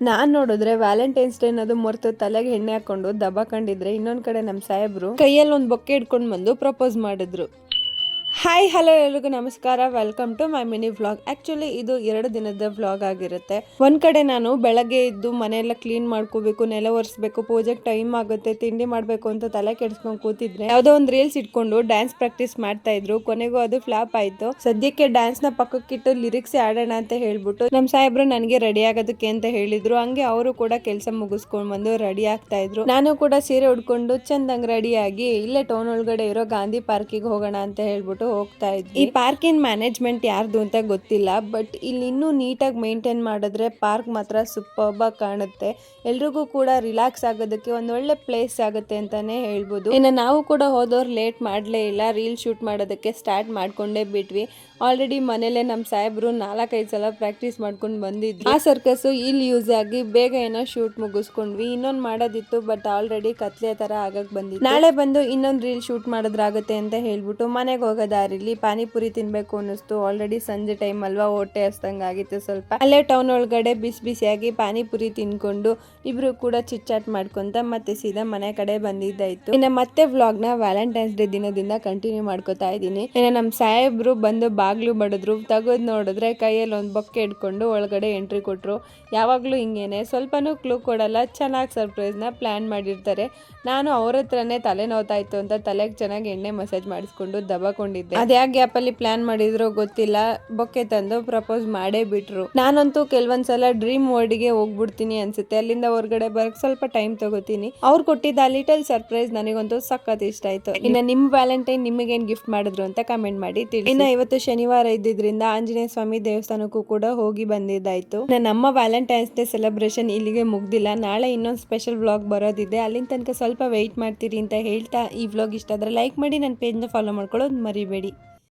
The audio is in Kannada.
ನಾನ್ ನೋಡಿದ್ರೆ ವ್ಯಾಲೆಂಟೈನ್ಸ್ ಡೇ ಅನ್ನೋದು ಮರೆತು ತಲೆಗೆ ಎಣ್ಣೆ ಹಾಕೊಂಡು ದಬಾಕೊಂಡಿದ್ರೆ, ಇನ್ನೊಂದ್ ಕಡೆ ನಮ್ಮ ಸಾಹೇಬ್ರು ಕೈಯಲ್ಲಿ ಒಂದು ಬೊಕ್ಕೆ ಹಿಡ್ಕೊಂಡು ಬಂದು ಪ್ರಪೋಸ್ ಮಾಡಿದ್ರು. ಹಾಯ್ ಹಲೋ ಎಲ್ರಿಗೂ ನಮಸ್ಕಾರ, welcome to my mini vlog. Actually ಇದು 2 ದಿನದ ವ್ಲಾಗ್ ಆಗಿರುತ್ತೆ. ಒಂದ್ ಕಡೆ ನಾನು ಬೆಳಗ್ಗೆ ಎದ್ದು ಮನೆಯೆಲ್ಲ ಕ್ಲೀನ್ ಮಾಡ್ಕೋಬೇಕು, ನೆಲ ಒರೆಸ್ಬೇಕು, ಪೂಜೆಗೆ ಟೈಮ್ ಆಗುತ್ತೆ, ತಿಂಡಿ ಮಾಡ್ಬೇಕು ಅಂತ ತಲೆ ಕೆಡಿಸ್ಕೊಂಡು ಕೂತಿದ್ರೆ ಯಾವ್ದೋ ಒಂದು ರೀಲ್ಸ್ ಇಟ್ಕೊಂಡು ಡ್ಯಾನ್ಸ್ ಪ್ರಾಕ್ಟೀಸ್ ಮಾಡ್ತಾ ಇದ್ರು. ಕೊನೆಗೂ ಅದು ಫ್ಲಾಪ್ ಆಯ್ತು. ಸದ್ಯಕ್ಕೆ ಡ್ಯಾನ್ಸ್ ನ ಪಕ್ಕಕ್ಕಿಟ್ಟು ಲಿರಿಕ್ಸ್ ಆಡೋಣ ಅಂತ ಹೇಳ್ಬಿಟ್ಟು ನಮ್ ಸಾಹೇಬ್ರು ನನಗೆ ರೆಡಿ ಆಗೋದಕ್ಕೆ ಅಂತ ಹೇಳಿದ್ರು. ಹಂಗೆ ಅವರು ಕೂಡ ಕೆಲಸ ಮುಗಿಸ್ಕೊಂಡ್ ಬಂದು ರೆಡಿ ಆಗ್ತಾ ಇದ್ರು. ನಾನು ಕೂಡ ಸೀರೆ ಉಡ್ಕೊಂಡು ಚಂದಂಗ್ ರೆಡಿ ಆಗಿ ಇಲ್ಲೇ ಟೌನ್ ಒಳಗಡೆ ಇರೋ ಗಾಂಧಿ ಪಾರ್ಕಿಗೆ ಹೋಗೋಣ ಅಂತ ಹೇಳ್ಬಿಟ್ಟು ಹೋಗ್ತಾ ಇದ್ವಿ. ಈ ಪಾರ್ಕಿನ ಮ್ಯಾನೇಜ್ಮೆಂಟ್ ಯಾರ್ದು ಅಂತ ಗೊತ್ತಿಲ್ಲ, ಬಟ್ ಇಲ್ಲಿ ಇನ್ನೂ ನೀಟಾಗಿ ಮೇಂಟೈನ್ ಮಾಡಿದ್ರೆ ಪಾರ್ಕ್ ಮಾತ್ರ ಸೂಪರ್ಬ್ ಆಗಿ ಕಾಣುತ್ತೆ. ಎಲ್ರಿಗೂ ಕೂಡ ರಿಲ್ಯಾಕ್ಸ್ ಆಗೋದಕ್ಕೆ ಒಂದ್ ಒಳ್ಳೆ ಪ್ಲೇಸ್ ಆಗುತ್ತೆ ಅಂತಾನೆ ಹೇಳ್ಬೋದು. ಇನ್ನು ನಾವು ಕೂಡ ಹೋದವ್ರು ಲೇಟ್ ಮಾಡ್ಲೇ ಇಲ್ಲ, ರೀಲ್ ಶೂಟ್ ಮಾಡೋದಕ್ಕೆ ಸ್ಟಾರ್ಟ್ ಮಾಡ್ಕೊಂಡೇ ಬಿಟ್ವಿ. ಆಲ್ರೆಡಿ ಮನೇಲೆ ನಮ್ಮ ಸಾಹೇಬ್ರು 4-5 ಸಲ ಪ್ರಾಕ್ಟೀಸ್ ಮಾಡ್ಕೊಂಡು ಬಂದಿದ್ರು. ಆ ಸರ್ಕಸ್ ಇಲ್ಲಿ ಯೂಸ್ ಆಗಿ ಬೇಗ ಏನೋ ಶೂಟ್ ಮುಗಿಸ್ಕೊಂಡ್ವಿ. ಇನ್ನೊಂದು ಮಾಡೋದಿತ್ತು, ಬಟ್ ಆಲ್ರೆಡಿ ಕತ್ಲೆ ತರ ಆಗಕ್ ಬಂದಿತ್ತು. ನಾಳೆ ಬಂದು ಇನ್ನೊಂದು ರೀಲ್ ಶೂಟ್ ಮಾಡೋದ್ರಾಗುತ್ತೆ ಅಂತ ಹೇಳ್ಬಿಟ್ಟು ಮನೆಗೆ ಹೋಗೋ ದಾರಿಲಿ ಪಾನಿಪುರಿ ತಿನ್ಬೇಕು ಅನ್ನಿಸ್ತು. ಆಲ್ರೆಡಿ ಸಂಜೆ ಟೈಮ್ ಅಲ್ವಾ, ಹೊಟ್ಟೆ ಹಸ್ದಂಗ್ ಆಗಿತ್ತು ಸ್ವಲ್ಪ. ಅಲ್ಲೇ ಟೌನ್ ಒಳಗಡೆ ಬಿಸಿ ಬಿಸಿಯಾಗಿ ಪಾನಿಪುರಿ ತಿನ್ಕೊಂಡು ಇಬ್ರು ಕೂಡ ಚಿಟ್ಚಾಟ್ ಮಾಡ್ಕೊಂತ ಮತ್ತೆ ಸೀದಾ ಮನೆ ಕಡೆ ಬಂದಿದ್ದಾಯ್ತು. ಇನ್ನು ಮತ್ತೆ ವ್ಲಾಗ್ ನ ವ್ಯಾಲೆಂಟೈನ್ಸ್ ಡೇ ದಿನದಿಂದ ಕಂಟಿನ್ಯೂ ಮಾಡ್ಕೊತಾ ಇದ್ದೀನಿ. ಇನ್ನು ನಮ್ಮ ಸಾಹೇಬ್ರು ಬಂದು ಬಾಗ್ಲು ಬಡಿದ್ರು. ತೆಗೆದು ನೋಡಿದ್ರೆ ಕೈಯಲ್ಲಿ ಒಂದು ಬೊಕ್ಕೆ ಹಿಡ್ಕೊಂಡು ಒಳಗಡೆ ಎಂಟ್ರಿ ಕೊಟ್ರು. ಯಾವಾಗ್ಲೂ ಹಿಂಗೇನೆ, ಸ್ವಲ್ಪನೂ ಕ್ಲೂ ಕೊಡಲ್ಲ, ಚೆನ್ನಾಗಿ ಸರ್ಪ್ರೈಸ್ ನ ಪ್ಲಾನ್ ಮಾಡಿರ್ತಾರೆ. ನಾನು ಅವ್ರ ಹತ್ರನೇ ತಲೆ ನೋವ್ತಾ ಇತ್ತು ಅಂತ ತಲೆಗೆ ಚೆನ್ನಾಗಿ ಎಣ್ಣೆ ಮಸಾಜ್ ಮಾಡಿಸ್ಕೊಂಡು ದಬಾಕೊಂಡಿದ್ದೆ. ಅದ್ಯಾ ಗ್ಯಾಪ್ ಅಲ್ಲಿ ಪ್ಲಾನ್ ಮಾಡಿದ್ರು ಗೊತ್ತಿಲ್ಲ, ಬೊಕ್ಕೆ ತಂದು ಪ್ರಪೋಸ್ ಮಾಡೇ ಬಿಟ್ರು. ನಾನಂತೂ ಕೆಲವೊಂದ್ಸಲ ಡ್ರೀಮ್ ವರ್ಲ್ಡ್ ಗೆ ಹೋಗ್ಬಿಡ್ತೀನಿ ಅನ್ಸುತ್ತೆ. ಅಲ್ಲಿಂದ ಹೊರಗಡೆ ಬರಕ್ ಸ್ವಲ್ಪ ಟೈಮ್ ತಗೋತೀನಿ. ಅವ್ರು ಕೊಟ್ಟಿದ್ದ ಲಿಟಲ್ ಸರ್ಪ್ರೈಸ್ ನನಗಂತೂ ಸಖತ್ ಇಷ್ಟ ಆಯ್ತು. ಇನ್ನು ನಿಮ್ ವ್ಯಾಲೆಂಟೈನ್ ನಿಮಗೇನ್ ಗಿಫ್ಟ್ ಮಾಡಿದ್ರು ಅಂತ ಕಮೆಂಟ್ ಮಾಡಿ ತಿಳಿಸಿ. ಇನ್ನು ಇವತ್ತು ಶನಿವಾರ ಇದ್ದಿದ್ರಿಂದ ಆಂಜನೇಯ ಸ್ವಾಮಿ ದೇವಸ್ಥಾನಕ್ಕೂ ಕೂಡ ಹೋಗಿ ಬಂದಿದ್ದಾಯ್ತು. ನಮ್ಮ ವ್ಯಾಲೆಂಟೈನ್ಸ್ ಡೇ ಸೆಲೆಬ್ರೇಷನ್ ಇಲ್ಲಿಗೆ ಮುಗ್ದಿಲ್ಲ. ನಾಳೆ ಇನ್ನೊಂದು ಸ್ಪೆಷಲ್ ವ್ಲಾಗ್ ಬರೋದಿದೆ. ಅಲ್ಲಿನ ತನಕ ಸ್ವಲ್ಪ ವೆಯ್ಟ್ ಮಾಡ್ತೀರಿ ಅಂತ ಹೇಳ್ತಾ ಈ ವ್ಲಾಗ್ ಇಷ್ಟ ಆದ್ರೆ ಲೈಕ್ ಮಾಡಿ, ನನ್ನ ಪೇಜ್ನ ಫಾಲೋ ಮಾಡ್ಕೊಳ್ಳೋದು ಮರಿಬೇಡಿ.